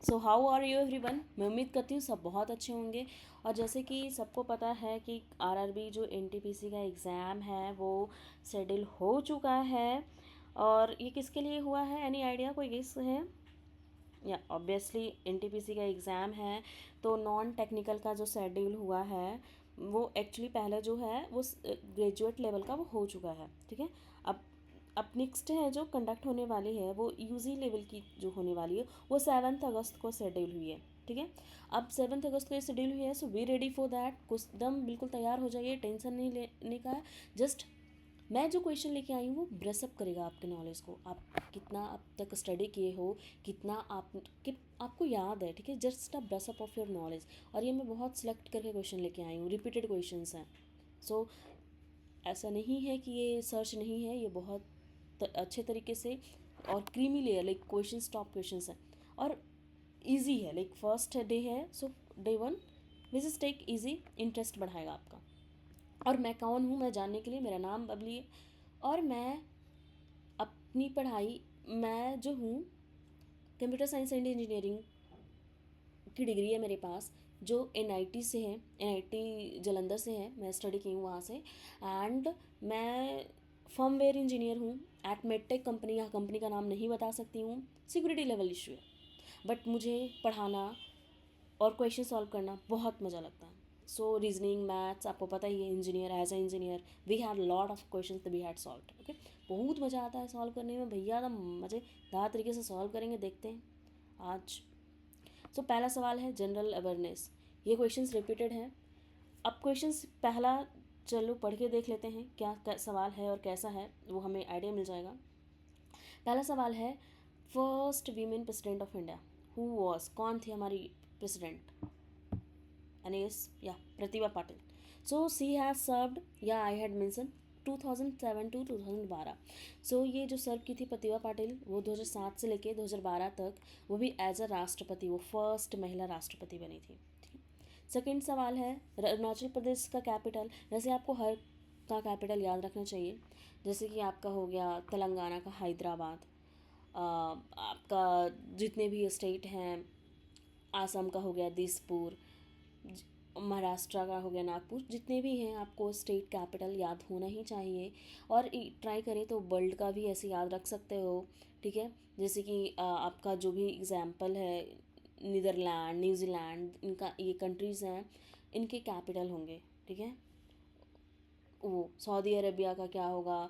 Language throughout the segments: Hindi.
So how are you everyone. मैं उम्मीद करती हूँ सब बहुत अच्छे होंगे। और जैसे कि सबको पता है कि आरआरबी जो एनटीपीसी का एग्ज़ाम है वो शेड्यूल हो चुका है। और ये किसके लिए हुआ है, एनी आइडिया, कोई गेस है? या ऑब्वियसली एनटीपीसी का एग्ज़ाम है तो नॉन टेक्निकल का जो शेड्यूल हुआ है वो एक्चुअली पहले जो है वो ग्रेजुएट लेवल का वो हो चुका है। ठीक है। अब अब नेक्स्ट है जो कंडक्ट होने वाली है वो यूजी लेवल की जो होने वाली है वो 7 अगस्त को शेड्यूल हुई है। ठीक है। अब 7 अगस्त को ये शेड्यूल हुई है, so we ready for that. कुछ दम बिल्कुल तैयार हो जाइए, टेंशन नहीं लेने का है। जस्ट मैं जो क्वेश्चन लेके आई हूँ वो ब्रसअप करेगा आपके नॉलेज को। आप कितना अब तक स्टडी किए हो, कितना आपको याद है। ठीक है, just a brush up of your knowledge. और ये मैं बहुत सिलेक्ट करके क्वेश्चन लेके आई हूँ, रिपीटेड क्वेश्चंस हैं। सो ऐसा नहीं है कि ये सर्च नहीं है, ये बहुत अच्छे तरीके से और creamy layer like question top question है और इजी है। लाइक फर्स्ट डे है, so day one which is take easy, interest बढ़ाएगा आपका। और मैं कौन हूँ मैं जानने के लिए मेरा नाम बबली है। और मैं अपनी पढ़ाई, मैं जो हूँ कंप्यूटर साइंस एंड इंजीनियरिंग की डिग्री है मेरे पास, जो एनआईटी से है, एनआईटी जालंधर से है, मैं स्टडी की हूँ वहाँ से। एंड मैं फर्मवेयर इंजीनियर हूँ एट मेडटेक कंपनी। यहाँ कंपनी का नाम नहीं बता सकती हूँ, सिक्योरिटी लेवल इशू है। बट मुझे पढ़ाना और क्वेश्चन सॉल्व करना बहुत मज़ा लगता है। सो रीजनिंग, मैथ्स, आपको पता ही है, engineer as a engineer we had lot of question we had solved. Okay, बहुत मज़ा आता है सॉल्व करने में भैया, एकदम मज़ेदार तरीके से सॉल्व करेंगे, देखते हैं आज। सो पहला सवाल है जनरल अवेयरनेस। ये क्वेश्चंस रिपीटेड हैं। अब क्वेश्चंस पहला चलो पढ़ के देख लेते हैं क्या सवाल है और कैसा है, वो हमें आइडिया मिल जाएगा। पहला सवाल है, first women president of India who was, कौन थी हमारी प्रेसिडेंट? एनीस या प्रतिभा पाटिल। सो सी हैज़ सर्व्ड, या आई हैड मेंशन 2007 टू 2012। सो ये जो सर्व की थी प्रतिभा पाटिल वो 2007 से लेके 2012 तक, वो भी एज अ राष्ट्रपति, वो फर्स्ट महिला राष्ट्रपति बनी थी। सेकेंड सवाल है, अरुणाचल प्रदेश का कैपिटल, जैसे आपको हर का कैपिटल याद रखना चाहिए। जैसे कि आपका हो गया तेलंगाना का हैदराबाद, आपका जितने भी स्टेट हैं, आसाम का हो गया दिसपुर, महाराष्ट्र का हो गया नागपुर, जितने भी हैं आपको स्टेट कैपिटल याद होना ही चाहिए। और ट्राई करें तो वर्ल्ड का भी ऐसे याद रख सकते हो। ठीक है, जैसे कि आपका जो भी एग्जाम्पल है, नीदरलैंड, न्यूजीलैंड, इनका ये कंट्रीज़ हैं, इनके कैपिटल होंगे। ठीक है, वो सऊदी अरबिया का क्या होगा,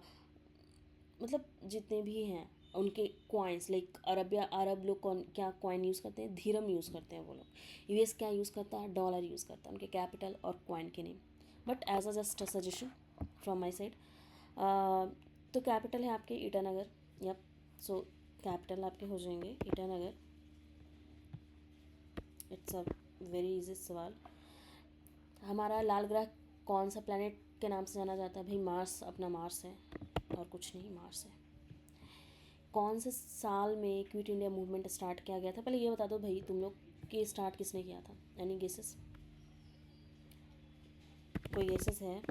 मतलब जितने भी हैं उनके कॉइन्स, लाइक अरब लोग कौन क्या कॉइन यूज़ करते हैं, धीरम यूज़ करते हैं वो लोग। यूएस क्या यूज़ करता है, डॉलर यूज़ करता है, उनके कैपिटल और कॉइन के name. But as a just a suggestion from my side. तो कैपिटल है आपके ईटानगर। यप, सो कैपिटल आपके हो जाएंगे Itanagar. It's a very easy सवाल। हमारा लाल ग्रह कौन सा प्लैनेट के नाम से जाना जाता है? भाई मार्स, अपना मार्स है और कुछ नहीं, मार्स है। कौन से साल में क्विट इंडिया मूवमेंट स्टार्ट किया गया था? पहले ये बता दो भाई तुम लोग कि स्टार्ट किसने किया था, एनी गेसेस? कोई गेसेस है?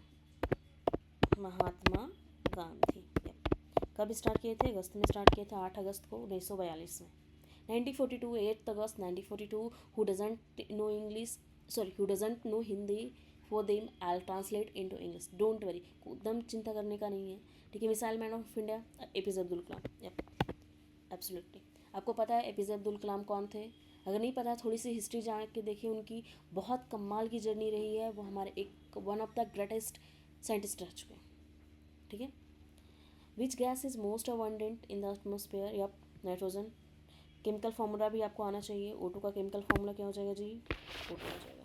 महात्मा गांधी। कब स्टार्ट किए थे? अगस्त में स्टार्ट किए थे, 8 अगस्त को 1942 में। 1942, 8 अगस्त 1942। Who doesn't know English, sorry who doesn't know Hindi, for them I translate into English, don't worry, एकदम चिंता करने का नहीं है। ठीक है, missile man of India APJ Abdul Kalam. Yep, absolutely. आपको पता है एपीजे अब्दुल कलाम कौन थे? अगर नहीं पता, थोड़ी सी हिस्ट्री जान के देखिए, उनकी बहुत कमाल की जर्नी रही है। वो हमारे एक one of the greatest scientist रह चुके हैं। ठीक है। Which gas is most abundant in the atmosphere? या नाइट्रोजन। केमिकल फार्मूला भी आपको आना चाहिए। O2 का केमिकल फार्मूला क्या हो जाएगा जी? O2 हो जाएगा,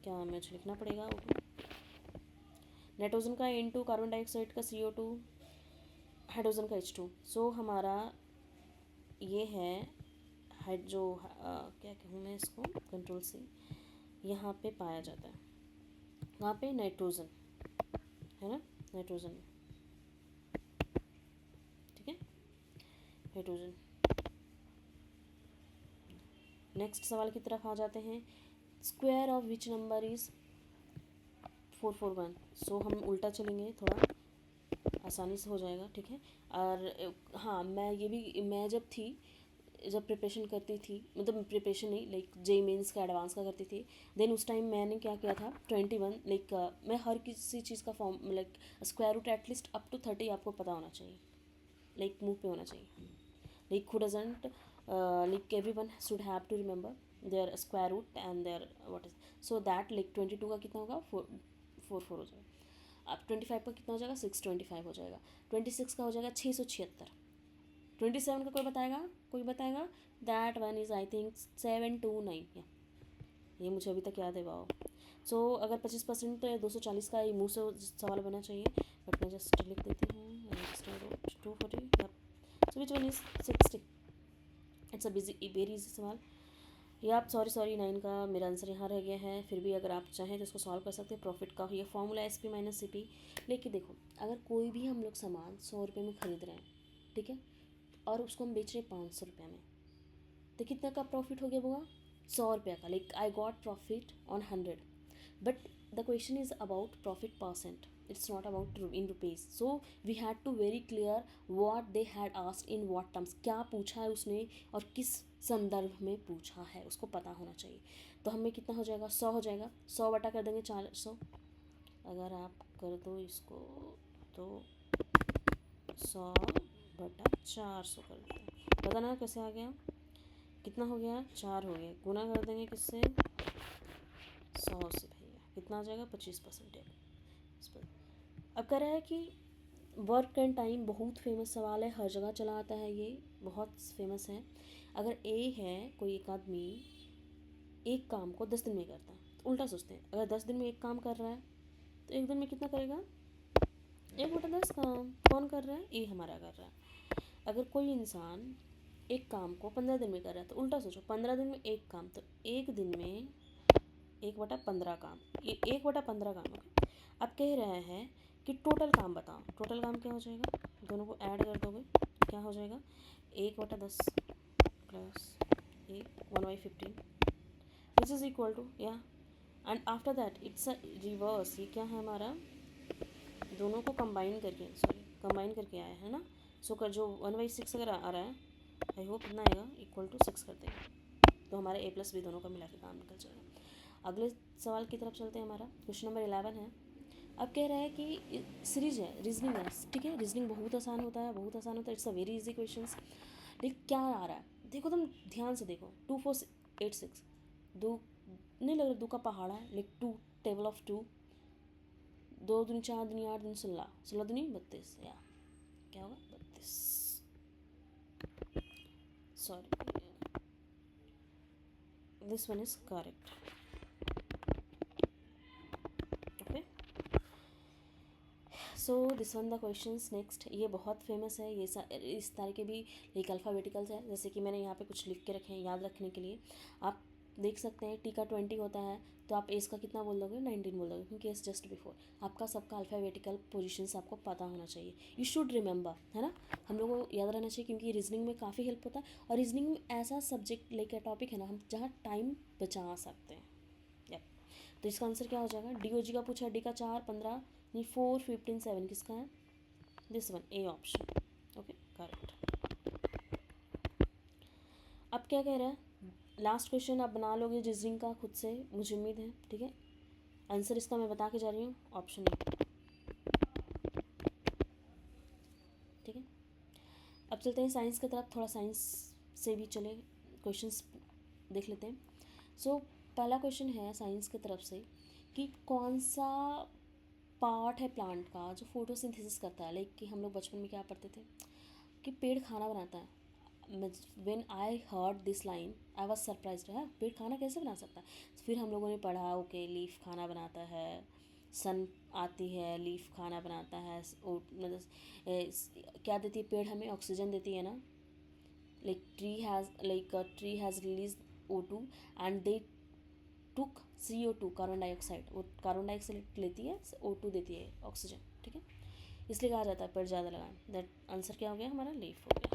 क्या मुझे लिखना पड़ेगा? O2। नाइट्रोजन का N2, कार्बन डाइऑक्साइड का CO2, हाइड्रोजन का H2। सो हमारा ये है जो क्या कहूँ मैं इसको, कंट्रोल से यहाँ पे पाया जाता है, वहाँ पे नाइट्रोजन है ना, नाइट्रोजन। ठीक है, हाइड्रोजन। नेक्स्ट सवाल की तरफ आ जाते हैं। Square of which number is 441? सो हम उल्टा चलेंगे, थोड़ा आसानी से हो जाएगा। ठीक है। और हाँ, मैं जब थी जब प्रिपरेशन करती थी, मतलब प्रिपरेशन नहीं, लाइक जेई मेंस का एडवांस का करती थी, देन उस टाइम मैंने क्या किया था 21, लाइक मैं हर किसी चीज़ का form like square root at least up to 30 आपको पता होना चाहिए, लाइक मुंह पे होना चाहिए, like who doesn't like everyone should have to remember their square root and their what is, so that like 22 का कितना होगा 4 हो जाएगा, अब 25 का कितना हो जाएगा 625 हो जाएगा, 26 का हो जाएगा 676, 27 का कोई बताएगा that one is I think 729 या ये मुझे अभी तक याद है वाओ। सो अगर 25% तो 240 का मुँह से सवाल बना चाहिए, बट मैं जस्ट लिख देती हूँ 240, so which one is 60, it's a very easy सवाल। या आप सॉरी 9 का मेरा आंसर यहाँ रह गया है, फिर भी अगर आप चाहें तो इसको सॉल्व कर सकते हैं। प्रॉफिट का ये फॉर्मूला SP माइनस CP। लेकिन देखो अगर कोई भी हम लोग सामान 100 रुपये में ख़रीद रहे हैं, ठीक है, और उसको हम बेच रहे हैं 500 रुपये में, तो कितना का प्रॉफिट हो गया होगा 100 रुपये का, like I got profit on 100, but the question is about profit percent, it's not about in rupees, so we had to very clear what they had asked in what terms, क्या पूछा है उसने और किस संदर्भ में पूछा है उसको पता होना चाहिए। तो हमें कितना हो जाएगा 100 हो जाएगा, 100 बटा कर देंगे 400, अगर आप कर दो इसको तो 100 बटा 400 कर देंगे, पता ना कैसे आ गया, कितना हो गया 4 हो गया, गुना कर देंगे किससे 100 से, भैया कितना आ जाएगा 25%। अब कह रहा है कि वर्क एंड टाइम बहुत फेमस सवाल है, हर जगह चला आता है, ये बहुत फेमस है। अगर ए है कोई एक आदमी एक काम को 10 दिन में करता है, तो उल्टा सोचते हैं, अगर 10 दिन में एक काम कर रहा है तो एक दिन में कितना करेगा 1/10 काम, कौन कर रहा है ए हमारा कर रहा है। अगर कोई इंसान एक काम को 15 दिन में कर रहा है तो उल्टा सोचो 15 दिन में एक काम, तो एक दिन में 1/15 काम, ये 1/15 काम है। अब कह रहे हैं कि टोटल काम बताओ, टोटल काम क्या हो जाएगा, दोनों को ऐड कर दोगे क्या हो जाएगा 1/10 plus 1/15 which is equal to या, and after that it's a reverse, ये क्या है हमारा दोनों को कंबाइन करके आया है ना। सो कर जो 1/6 अगर आ रहा है, आई होप कितना आएगा इक्वल टू 6 कर देंगे, तो हमारे A+B दोनों का मिला के काम निकल जाएगा। अगले सवाल की तरफ चलते हैं, हमारा क्वेश्चन नंबर 11 है। अब कह रहा है कि सीरीज है, रीजनिंग है, ठीक है, रीजनिंग बहुत आसान होता है, it's a very easy question. लेकिन क्या आ रहा है देखो, तुम ध्यान से देखो, 2 4 8 6 दो नहीं लग रहा, 2 का पहाड़ है, लाइक 2 टेबल ऑफ 2, 2 दूनी 4 दूनी 8 दूनी 16, 16 दूनी 32, या क्या होगा 32, sorry this one is correct, okay. So this one the questions next, ये बहुत फेमस है, ये इस तरह के भी एक अल्फ़ाबेटिकल्स है, जैसे कि मैंने यहाँ पे कुछ लिख के रखे हैं याद रखने के लिए। आप देख सकते हैं टी का 20 होता है, तो आप एस का कितना बोल दोगे 19 बोल दोगे, क्योंकि एस जस्ट बिफोर। आपका सबका अल्फ़ाबेटिकल पोजीशंस आपको पता होना चाहिए, यू शुड रिमेंबर, है ना, हम लोगों को याद रहना चाहिए, क्योंकि रीजनिंग में काफ़ी हेल्प होता है, और रीजनिंग में ऐसा सब्जेक्ट लेकर टॉपिक है ना हम जहाँ टाइम बचा सकते हैं। तो इसका आंसर क्या हो जाएगा, DOG का पूछा, डी का 4 15 नहीं 4 15 7 किसका है, this one A option, okay correct. अब क्या कह रहा है, लास्ट क्वेश्चन आप बना लोगे रीजनिंग का खुद से, मुझे उम्मीद है, ठीक है। आंसर इसका मैं बता के जा रही हूँ, ऑप्शन ए, ठीक है। अब चलते हैं साइंस की तरफ, थोड़ा साइंस से भी चले क्वेश्चंस देख लेते हैं। सो पहला क्वेश्चन है साइंस की तरफ से कि कौन सा पार्ट है प्लांट का जो फोटोसिंथेसिस करता है, लाइक कि हम लोग बचपन में क्या पढ़ते थे कि पेड़ खाना बनाता है। When I heard this line I was surprised, है पेड़ खाना कैसे बना सकता है। फिर हम लोगों ने पढ़ा ओके लीफ खाना बनाता है, सन आती है लीफ खाना बनाता है, मतलब क्या देती है पेड़ हमें, ऑक्सीजन देती है ना, like tree has released O2 and they took CO2 carbon dioxide, वो कार्बन डाइऑक्साइड लेती है, O2 देती है ऑक्सीजन, ठीक है, इसलिए कहा जाता है पेड़ ज़्यादा लगाएं। दैट आंसर क्या हो गया हमारा, लीफ हो गया।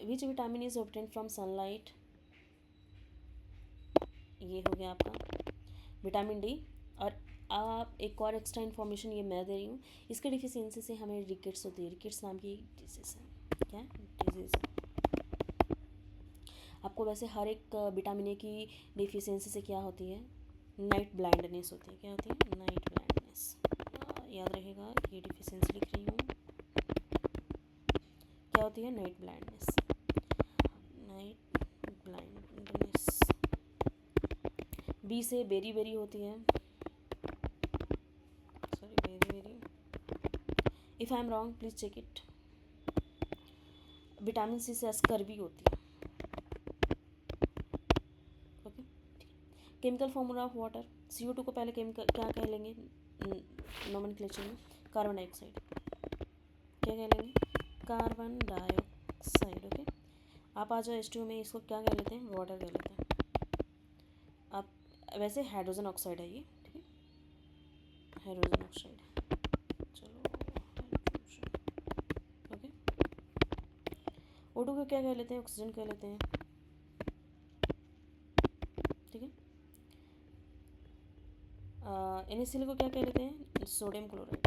Which vitamin is obtain from sunlight, ये हो गया आपका विटामिन डी। और आप एक और एक्स्ट्रा इन्फॉर्मेशन ये मैं दे रही हूँ, इसके डिफिशियंसी से हमें रिकेट्स होती है। रिकेट्स नाम की डिजीज़ है। क्या डिजीज़ है? आपको वैसे हर एक विटामिन ए की डिफिशियंसी से क्या होती है? नाइट ब्लाइंडनेस होती है। क्या होती है? Night blindness. याद रहेगा, ये डिफिशियंसी लिख रही हूँ। क्या होती है? Night blindness. Night blindness. B से बेरी बेरी होती है। Sorry, beriberi. If I am wrong please check it. Vitamin C से स्कर्वी होती है। Okay, chemical formula of water. CO2 को पहले केमिकल क्या कह लेंगे नोमेनक्लेचर में? Carbon dioxide. क्या कह लेंगे? Carbon dioxide. ओके, आप आ जाओ H2O में, इसको क्या कह लेते हैं? वाटर कह लेते हैं। आप वैसे हाइड्रोजन ऑक्साइड है ये, ठीक है, हाइड्रोजन ऑक्साइड। चलो, हाइड्रोजन। ओके, O2 को क्या कह लेते हैं? ऑक्सीजन कह लेते हैं, ठीक है। NaCl को क्या कह लेते हैं? Sodium chloride.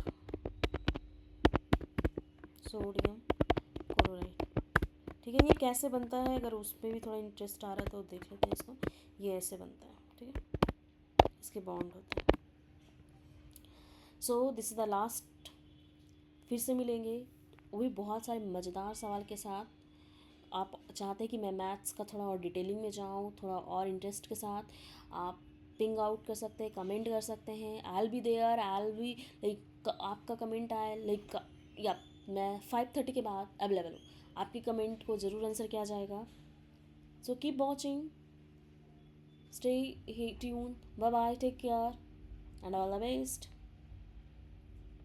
सोडियम क्लोराइड, ठीक है। ये कैसे बनता है, अगर उस पर भी थोड़ा इंटरेस्ट आ रहा है तो देख लेते हैं इसको। ये ऐसे बनता है, ठीक है, इसके बॉन्ड होते हैं। So this is the last. फिर से मिलेंगे वो भी बहुत सारे मज़ेदार सवाल के साथ। आप चाहते हैं कि मैं मैथ्स का थोड़ा और डिटेलिंग में जाऊँ, थोड़ा और इंटरेस्ट के साथ, आप पिंग आउट कर सकते हैं, कमेंट कर सकते हैं। I be there, I be like, आपका कमेंट आए लाइक, या मैं 5:30 के बाद अवेलेबल हूँ। आपकी कमेंट को ज़रूर आंसर किया जाएगा। So keep watching, stay tune, bye bye, take care and all the best.